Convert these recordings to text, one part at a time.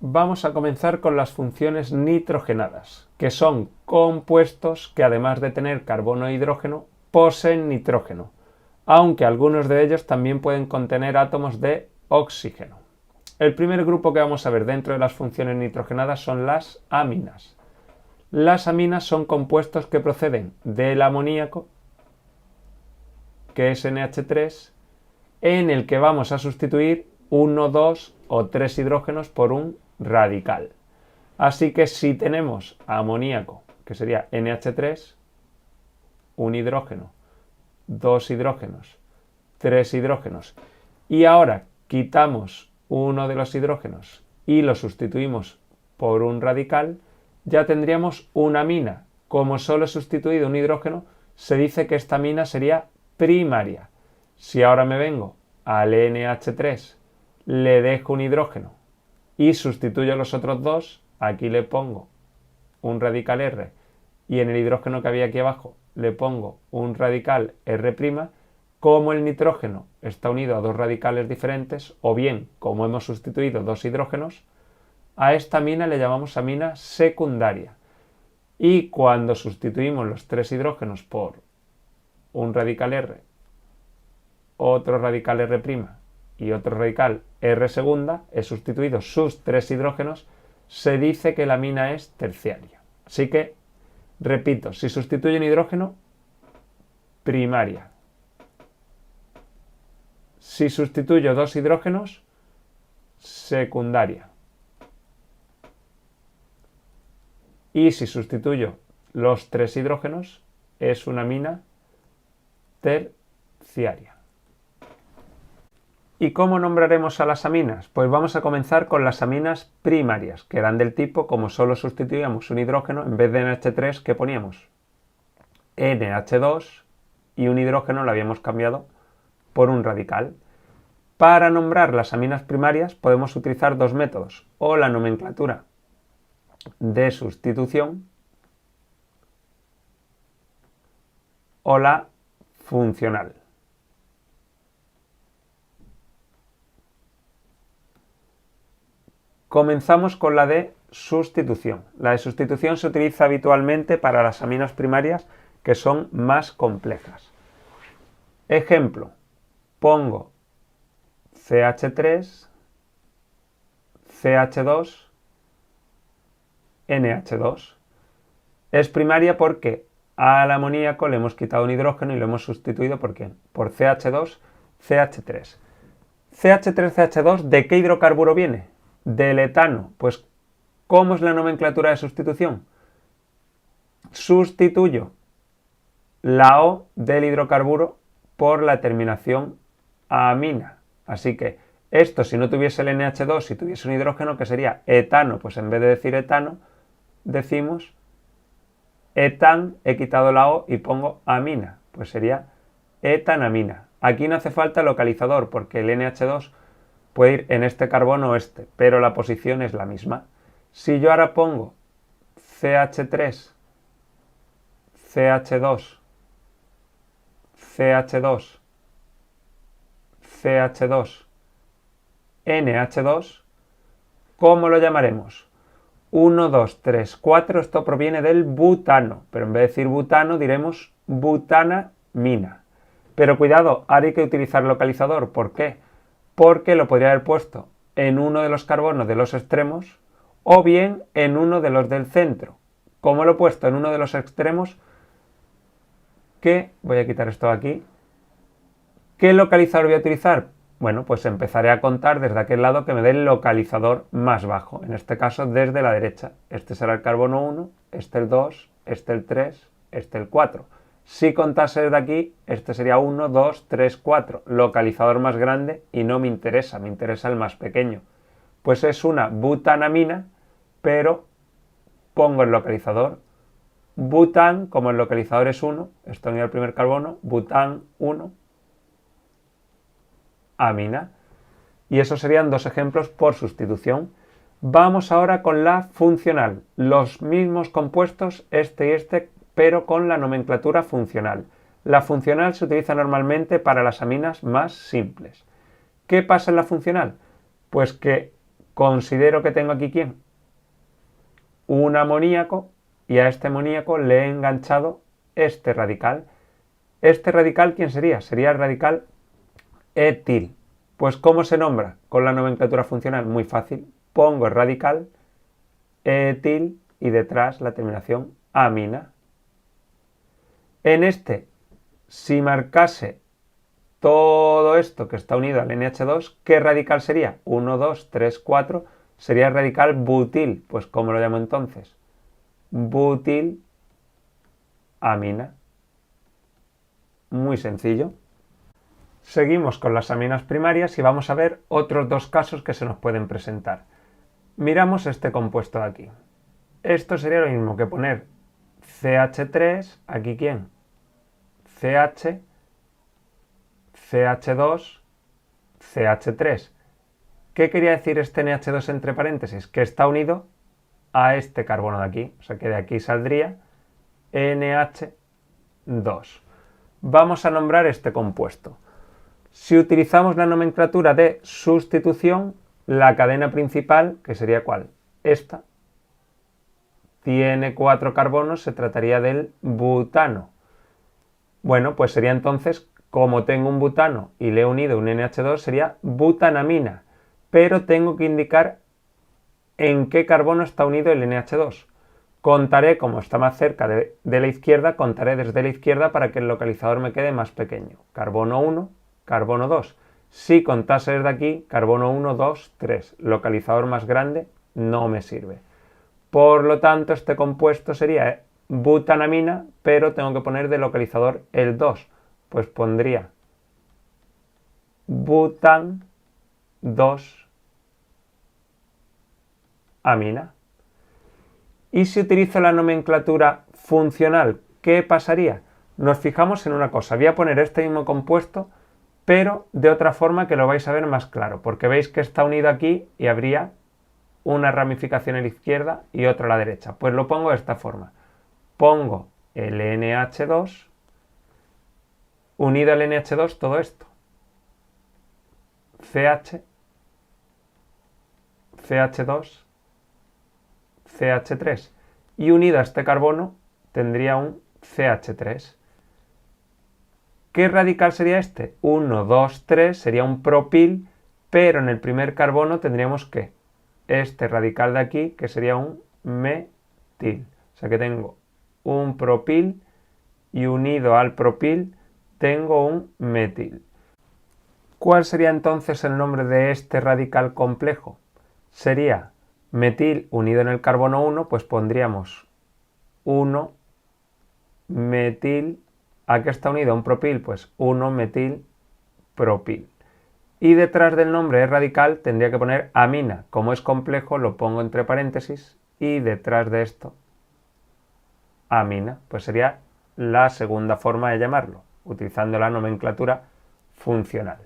Vamos a comenzar con las funciones nitrogenadas, que son compuestos que además de tener carbono e hidrógeno, poseen nitrógeno, aunque algunos de ellos también pueden contener átomos de oxígeno. El primer grupo que vamos a ver dentro de las funciones nitrogenadas son las aminas. Las aminas son compuestos que proceden del amoníaco, que es NH3, en el que vamos a sustituir 1, 2 o 3 hidrógenos por un radical. Así que si tenemos amoníaco, que sería NH3, un hidrógeno, 2 hidrógenos, 3 hidrógenos, y ahora quitamos uno de los hidrógenos y lo sustituimos por un radical, ya tendríamos una amina. Como solo he sustituido un hidrógeno, se dice que esta amina sería primaria. Si ahora me vengo al NH3, le dejo un hidrógeno y sustituyo los otros dos, aquí le pongo un radical R y en el hidrógeno que había aquí abajo le pongo un radical R', como el nitrógeno está unido a dos radicales diferentes, o bien como hemos sustituido dos hidrógenos, a esta amina le llamamos amina secundaria. Y cuando sustituimos los tres hidrógenos por un radical R, otro radical R' y otro radical R segunda, he sustituido sus tres hidrógenos, se dice que la amina es terciaria. Así que, repito, si sustituyo un hidrógeno, primaria. Si sustituyo dos hidrógenos, secundaria. Y si sustituyo los tres hidrógenos, es una amina terciaria. ¿Y cómo nombraremos a las aminas? Pues vamos a comenzar con las aminas primarias, que eran del tipo, como solo sustituíamos un hidrógeno, en vez de NH3, ¿qué poníamos? NH2, y un hidrógeno lo habíamos cambiado por un radical. Para nombrar las aminas primarias podemos utilizar dos métodos, o la nomenclatura de sustitución o la funcional. Comenzamos con la de sustitución. La de sustitución se utiliza habitualmente para las aminas primarias que son más complejas. Ejemplo, pongo CH3, CH2, NH2. Es primaria porque al amoníaco le hemos quitado un hidrógeno y lo hemos sustituido ¿por quién? Por CH2, CH3. CH3, CH2, ¿de qué hidrocarburo viene? Del etano. Pues, ¿cómo es la nomenclatura de sustitución? Sustituyo la O del hidrocarburo por la terminación amina. Así que esto, si no tuviese el NH2, si tuviese un hidrógeno, ¿qué sería? Etano. Pues en vez de decir etano, decimos etan, he quitado la O y pongo amina. Pues sería etanamina. Aquí no hace falta localizador porque el NH2 puede ir en este carbono o este, pero la posición es la misma. Si yo ahora pongo CH3, CH2, CH2, CH2, NH2, ¿cómo lo llamaremos? 1, 2, 3, 4, esto proviene del butano, pero en vez de decir butano diremos butanamina. Pero cuidado, ahora hay que utilizar localizador. ¿Por qué? Porque lo podría haber puesto en uno de los carbonos de los extremos o bien en uno de los del centro. ¿Cómo lo he puesto en uno de los extremos? Voy a quitar esto de aquí. ¿Qué localizador voy a utilizar? Bueno, pues empezaré a contar desde aquel lado que me dé el localizador más bajo. En este caso, desde la derecha. Este será el carbono 1, este el 2, este el 3, este el 4. Si contase desde aquí, este sería 1, 2, 3, 4. Localizador más grande y no me interesa el más pequeño. Pues es una butanamina, pero pongo el localizador bután, como el localizador es 1, esto unido al primer carbono, bután 1, amina. Y esos serían dos ejemplos por sustitución. Vamos ahora con la funcional. Los mismos compuestos, este y este, pero con la nomenclatura funcional. La funcional se utiliza normalmente para las aminas más simples. ¿Qué pasa en la funcional? Pues que considero que tengo aquí ¿quién? Un amoníaco, y a este amoníaco le he enganchado este radical. ¿Este radical quién sería? Sería el radical etil. Pues ¿cómo se nombra con la nomenclatura funcional? Muy fácil. Pongo el radical etil y detrás la terminación amina. En este, si marcase todo esto que está unido al NH2, ¿qué radical sería? 1, 2, 3, 4. Sería el radical butil. Pues ¿cómo lo llamo entonces? Butilamina. Muy sencillo. Seguimos con las aminas primarias y vamos a ver otros dos casos que se nos pueden presentar. Miramos este compuesto de aquí. Esto sería lo mismo que poner CH3, aquí ¿quién? CH, CH2, CH3. ¿Qué quería decir este NH2 entre paréntesis? Que está unido a este carbono de aquí. O sea que de aquí saldría NH2. Vamos a nombrar este compuesto. Si utilizamos la nomenclatura de sustitución, la cadena principal, que sería ¿cuál? Esta, tiene 4 carbonos, se trataría del butano. Bueno, pues sería entonces, como tengo un butano y le he unido un NH2, sería butanamina. Pero tengo que indicar en qué carbono está unido el NH2. Contaré, como está más cerca de la izquierda, contaré desde la izquierda para que el localizador me quede más pequeño. Carbono 1, carbono 2. Si contase desde aquí, carbono 1, 2, 3. Localizador más grande no me sirve. Por lo tanto, este compuesto sería butanamina, pero tengo que poner de localizador el 2. Pues pondría butan 2 amina. Y si utilizo la nomenclatura funcional, ¿qué pasaría? Nos fijamos en una cosa. Voy a poner este mismo compuesto, pero de otra forma que lo vais a ver más claro, porque veis que está unido aquí y habría una ramificación a la izquierda y otra a la derecha. Pues lo pongo de esta forma. Pongo el NH2 unido al NH2 todo esto. CH, CH2, CH3. Y unido a este carbono tendría un CH3. ¿Qué radical sería este? 1, 2, 3 sería un propil, pero en el primer carbono tendríamos que este radical de aquí, que sería un metil. O sea que tengo un propil y unido al propil tengo un metil. ¿Cuál sería entonces el nombre de este radical complejo? Sería metil unido en el carbono 1, pues pondríamos 1 metil. ¿A qué está unido un propil? Pues 1 metil propil. Y detrás del nombre de radical tendría que poner amina. Como es complejo, lo pongo entre paréntesis y detrás de esto amina. Pues sería la segunda forma de llamarlo, utilizando la nomenclatura funcional.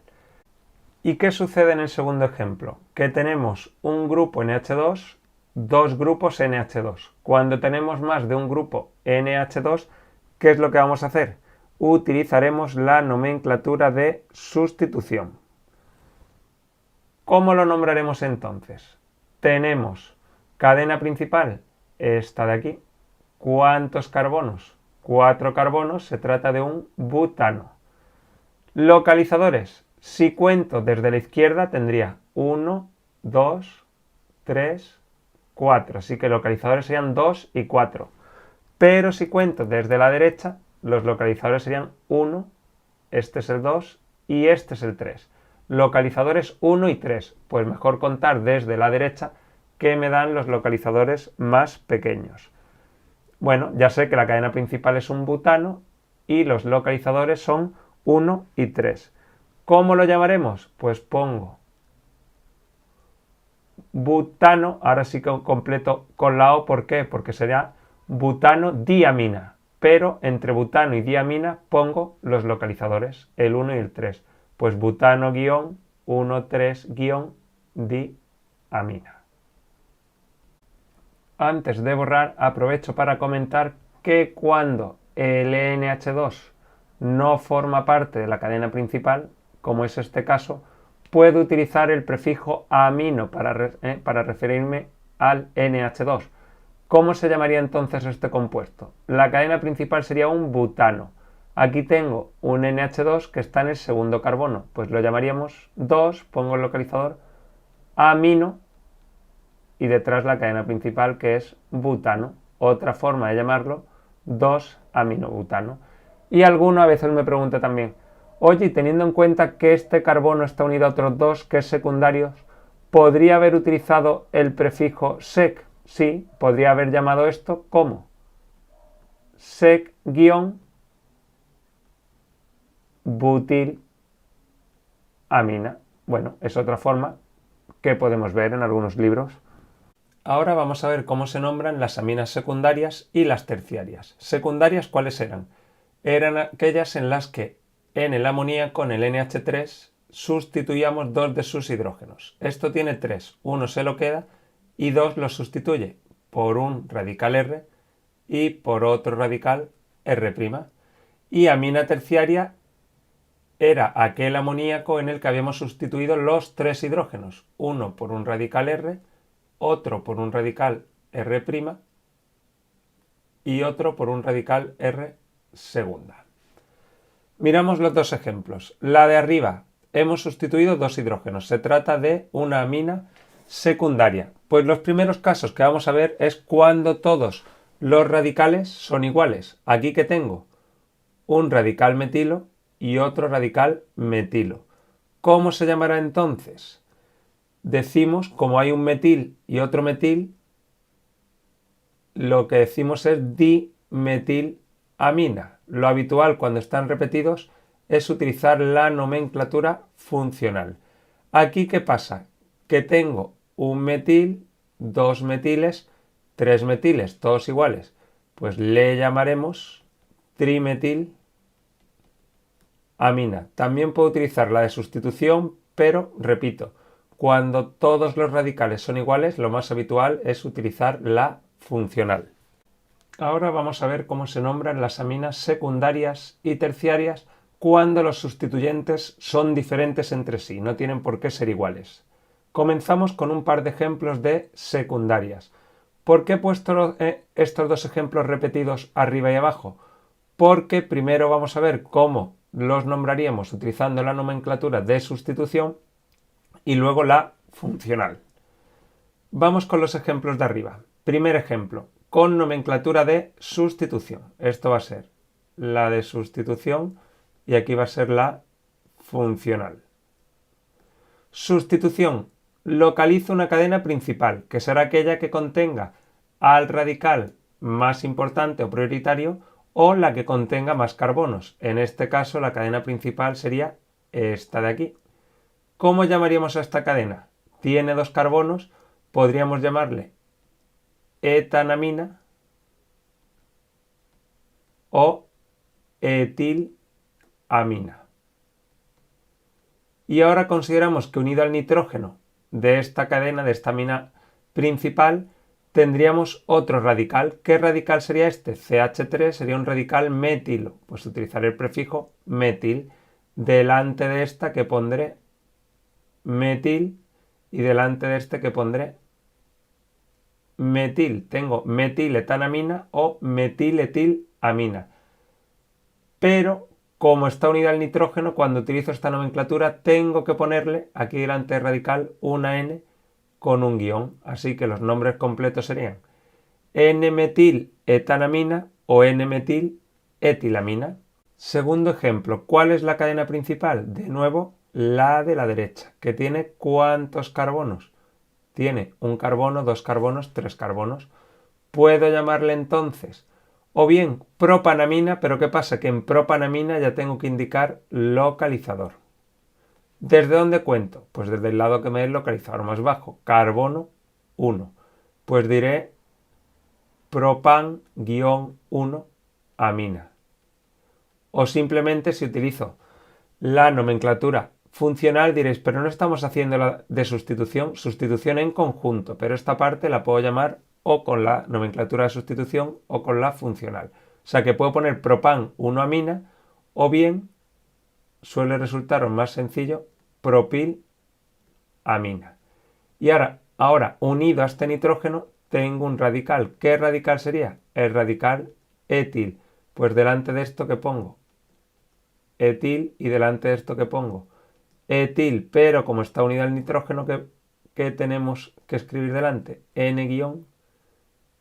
¿Y qué sucede en el segundo ejemplo? Que tenemos un grupo NH2, dos grupos NH2. Cuando tenemos más de un grupo NH2, ¿qué es lo que vamos a hacer? Utilizaremos la nomenclatura de sustitución. ¿Cómo lo nombraremos entonces? Tenemos cadena principal, esta de aquí. ¿Cuántos carbonos? 4 carbonos, se trata de un butano. Localizadores, si cuento desde la izquierda tendría 1, 2, 3, 4. Así que localizadores serían 2 y 4. Pero si cuento desde la derecha, los localizadores serían 1, este es el 2 y este es el 3. Localizadores 1 y 3, pues mejor contar desde la derecha, que me dan los localizadores más pequeños. Bueno, ya sé que la cadena principal es un butano y los localizadores son 1 y 3. ¿Cómo lo llamaremos? Pues pongo butano, ahora sí que completo con la O, ¿por qué? Porque sería butano diamina, pero entre butano y diamina pongo los localizadores, el 1 y el 3. Pues butano-13-diamina. Antes de borrar, aprovecho para comentar que cuando el NH2 no forma parte de la cadena principal, como es este caso, puedo utilizar el prefijo amino para referirme al NH2. ¿Cómo se llamaría entonces este compuesto? La cadena principal sería un butano. Aquí tengo un NH2 que está en el segundo carbono, pues lo llamaríamos 2, pongo el localizador, amino, y detrás la cadena principal que es butano. Otra forma de llamarlo, 2-aminobutano. Y alguno a veces me pregunta también, oye, teniendo en cuenta que este carbono está unido a otros dos, que es secundarios, ¿podría haber utilizado el prefijo sec? Sí, podría haber llamado esto como sec-butilamina. Bueno, es otra forma que podemos ver en algunos libros. Ahora vamos a ver cómo se nombran las aminas secundarias y las terciarias. ¿Secundarias cuáles eran? Eran aquellas en las que en el amoníaco, con el NH3, sustituíamos dos de sus hidrógenos. Esto tiene tres, uno se lo queda y dos lo sustituye por un radical R y por otro radical R'. Y amina terciaria era aquel amoníaco en el que habíamos sustituido los tres hidrógenos, uno por un radical R, otro por un radical R' y otro por un radical R segunda. Miramos los dos ejemplos. La de arriba, hemos sustituido dos hidrógenos. Se trata de una amina secundaria. Pues los primeros casos que vamos a ver es cuando todos los radicales son iguales. Aquí que tengo un radical metilo y otro radical metilo. ¿Cómo se llamará entonces? Decimos, como hay un metil y otro metil, lo que decimos es dimetilamina. Lo habitual cuando están repetidos es utilizar la nomenclatura funcional. Aquí, ¿qué pasa? Que tengo un metil, dos metiles, tres metiles, todos iguales. Pues le llamaremos trimetilamina. También puedo utilizar la de sustitución, pero, repito, cuando todos los radicales son iguales, lo más habitual es utilizar la funcional. Ahora vamos a ver cómo se nombran las aminas secundarias y terciarias cuando los sustituyentes son diferentes entre sí, no tienen por qué ser iguales. Comenzamos con un par de ejemplos de secundarias. ¿Por qué he puesto estos dos ejemplos repetidos arriba y abajo? Porque primero vamos a ver cómo los nombraríamos utilizando la nomenclatura de sustitución y luego la funcional. Vamos con los ejemplos de arriba. Primer ejemplo, con nomenclatura de sustitución. Esto va a ser la de sustitución y aquí va a ser la funcional. Sustitución. Localizo una cadena principal, que será aquella que contenga al radical más importante o prioritario o la que contenga más carbonos. En este caso, la cadena principal sería esta de aquí. ¿Cómo llamaríamos a esta cadena? Tiene dos carbonos, podríamos llamarle etanamina o etilamina. Y ahora consideramos que unido al nitrógeno de esta cadena, de esta amina principal, tendríamos otro radical. ¿Qué radical sería este? CH3 sería un radical metilo. Pues utilizaré el prefijo metil. Delante de esta que pondré metil y delante de este que pondré metil. Tengo metiletanamina o metiletilamina. Pero como está unida al nitrógeno, cuando utilizo esta nomenclatura tengo que ponerle aquí delante del radical una N con un guión. Así que los nombres completos serían N-metiletanamina o N-metiletilamina. Segundo ejemplo, ¿cuál es la cadena principal? De nuevo, la de la derecha, que tiene ¿cuántos carbonos? Tiene un carbono, dos carbonos, tres carbonos. Puedo llamarle entonces o bien propanamina, pero ¿qué pasa? Que en propanamina ya tengo que indicar localizador. ¿Desde dónde cuento? Pues desde el lado que me dé el localizador más bajo, carbono 1. Pues diré propan-1 amina. O simplemente si utilizo la nomenclatura funcional diréis, pero no estamos haciendo la de sustitución en conjunto, pero esta parte la puedo llamar o con la nomenclatura de sustitución o con la funcional. O sea que puedo poner propan 1 amina o bien suele resultaros más sencillo propil amina. Y ahora, unido a este nitrógeno, tengo un radical. ¿Qué radical sería? El radical etil. Pues delante de esto que pongo etil y delante de esto que pongo etil, pero como está unido al nitrógeno, ¿qué tenemos que escribir delante? N-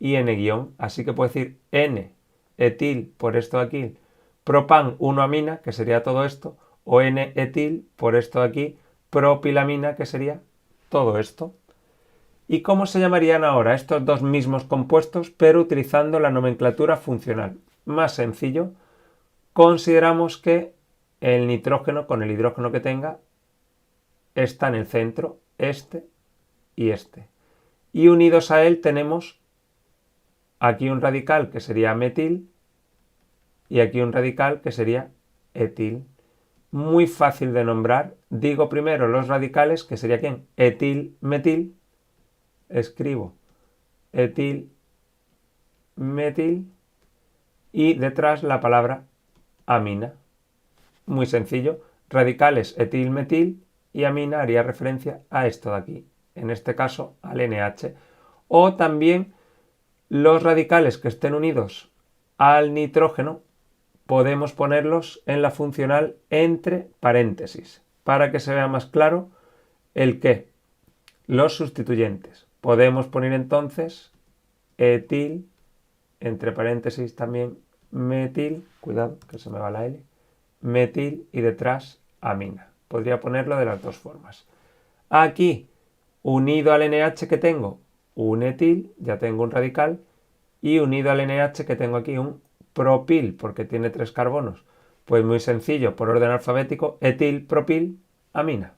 y N-. Así que puedo decir N-etil por esto de aquí, propan 1-amina, que sería todo esto, o N-etil por esto de aquí, propilamina, que sería todo esto. ¿Y cómo se llamarían ahora estos dos mismos compuestos, pero utilizando la nomenclatura funcional? Más sencillo, consideramos que el nitrógeno con el hidrógeno que tenga está en el centro, este y este. Y unidos a él tenemos aquí un radical que sería metil y aquí un radical que sería etil. Muy fácil de nombrar. Digo primero los radicales, que sería ¿quién? Etil, metil. Escribo etil, metil y detrás la palabra amina. Muy sencillo. Radicales etil, metil y amina haría referencia a esto de aquí. En este caso al NH. O también los radicales que estén unidos al nitrógeno podemos ponerlos en la funcional entre paréntesis para que se vea más claro el qué. Los sustituyentes. Podemos poner entonces etil, entre paréntesis también metil, cuidado que se me va la L, metil y detrás amina. Podría ponerlo de las dos formas. Aquí, unido al NH que tengo un etil, ya tengo un radical, y unido al NH que tengo aquí un propil, porque tiene 3 carbonos. Pues muy sencillo, por orden alfabético, etil, propil, amina.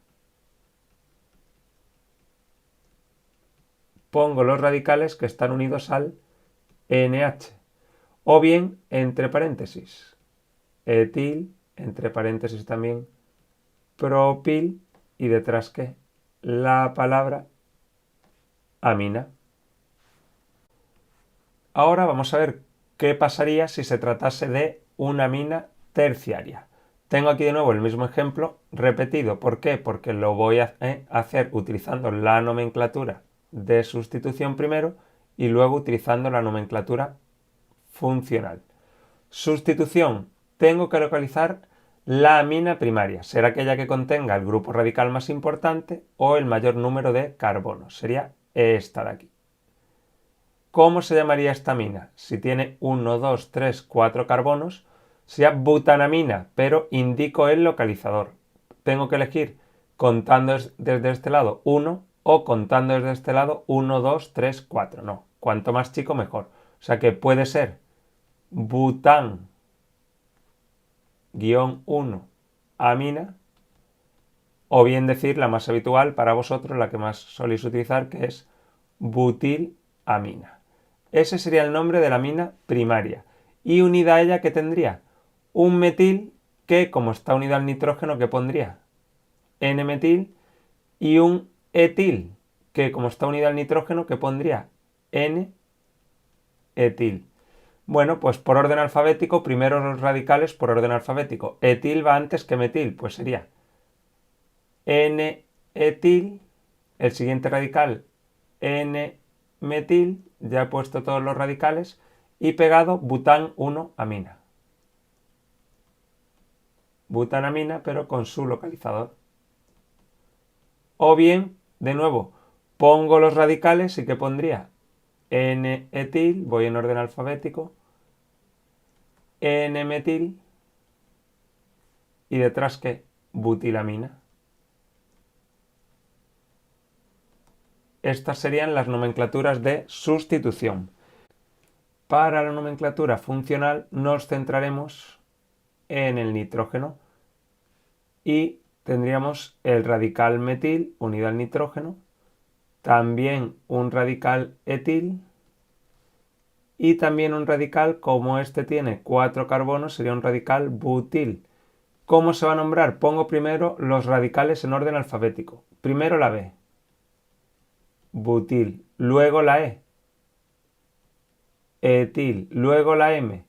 Pongo los radicales que están unidos al NH. O bien, entre paréntesis, etil, entre paréntesis también, propil, y detrás ¿qué? La palabra amina. Ahora vamos a ver qué pasaría si se tratase de una amina terciaria. Tengo aquí de nuevo el mismo ejemplo repetido. ¿Por qué? Porque lo voy a hacer utilizando la nomenclatura de sustitución primero y luego utilizando la nomenclatura funcional. Sustitución. Tengo que localizar la amina primaria. Será aquella que contenga el grupo radical más importante o el mayor número de carbonos. Sería esta de aquí. ¿Cómo se llamaría esta amina? Si tiene 1, 2, 3, 4 carbonos, sería butanamina, pero indico el localizador. Tengo que elegir contando desde este lado 1 o contando desde este lado 1, 2, 3, 4. No, cuanto más chico mejor. O sea que puede ser bután-1 amina, o bien decir la más habitual para vosotros, la que más soléis utilizar, que es butilamina. Ese sería el nombre de la amina primaria. Y unida a ella, ¿qué tendría? Un metil que, como está unido al nitrógeno, ¿qué pondría? N-metil. Y un etil que, como está unido al nitrógeno, ¿qué pondría? N-etil. Bueno, pues por orden alfabético, primero los radicales por orden alfabético. Etil va antes que metil, pues sería N-etil, el siguiente radical N-metil, ya he puesto todos los radicales, y pegado bután-1-amina. Butanamina, pero con su localizador. O bien, de nuevo, pongo los radicales y ¿qué pondría? N-etil, voy en orden alfabético, N-metil, y detrás ¿qué? Butilamina. Estas serían las nomenclaturas de sustitución. Para la nomenclatura funcional nos centraremos en el nitrógeno y tendríamos el radical metil unido al nitrógeno, también un radical etil y también un radical, como este tiene 4 carbonos, sería un radical butil. ¿Cómo se va a nombrar? Pongo primero los radicales en orden alfabético. Primero la B, butil, luego la E, etil, luego la M,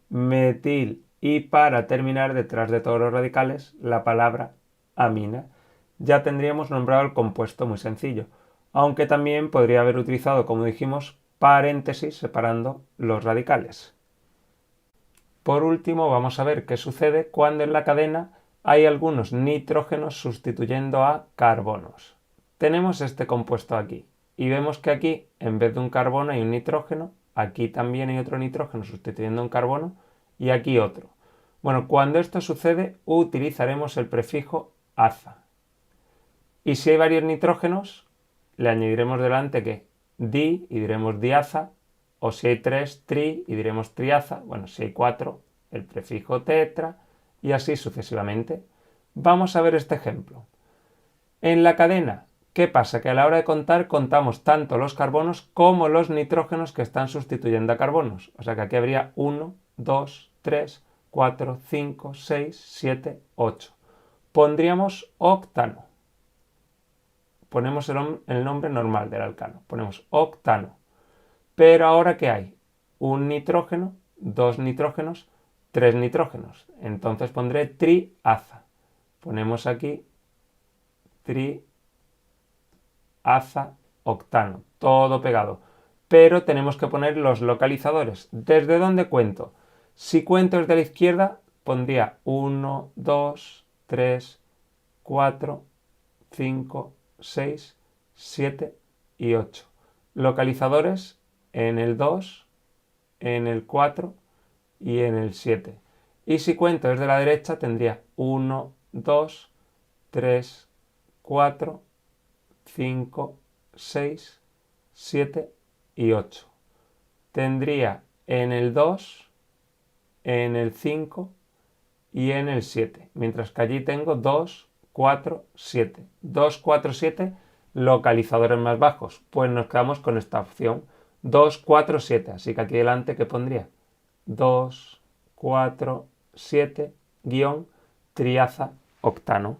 metil, y para terminar, detrás de todos los radicales, la palabra amina. ya tendríamos nombrado el compuesto muy sencillo, aunque también podría haber utilizado, como dijimos, paréntesis separando los radicales. Por último, vamos a ver qué sucede cuando en la cadena hay algunos nitrógenos sustituyendo a carbonos. Tenemos este compuesto aquí y vemos que aquí, en vez de un carbono, hay un nitrógeno, aquí también hay otro nitrógeno sustituyendo un carbono y aquí otro. Bueno, cuando esto sucede, utilizaremos el prefijo aza. Y si hay varios nitrógenos, le añadiremos delante que di y diremos diaza, o si hay 3, tri y diremos triaza. Bueno, si hay 4, el prefijo tetra y así sucesivamente. Vamos a ver este ejemplo. En la cadena, ¿qué pasa? Que a la hora de contar contamos tanto los carbonos como los nitrógenos que están sustituyendo a carbonos. O sea que aquí habría 1, 2, 3, 4, 5, 6, 7, 8. Pondríamos octano. Ponemos el nombre normal del alcano. Ponemos octano. Pero ahora ¿qué hay? Un nitrógeno, 2 nitrógenos, 3 nitrógenos. Entonces pondré triaza. Ponemos aquí triaza octano. Todo pegado. Pero tenemos que poner los localizadores. ¿Desde dónde cuento? Si cuento desde la izquierda, pondría 1, 2, 3, 4, 5, 6, 7 y 8. Localizadores en el 2, en el 4 y en el 7. Y si cuento desde la derecha tendría 1, 2, 3, 4, 5, 6, 7 y 8. Tendría en el 2, en el 5 y en el 7. Mientras que allí tengo 2, 4, 7. 2, 4, 7 localizadores más bajos. Pues nos quedamos con esta opción. 2, 4, 7. Así que aquí delante, ¿qué pondría? 2, 4, 7, guión, triaza octano.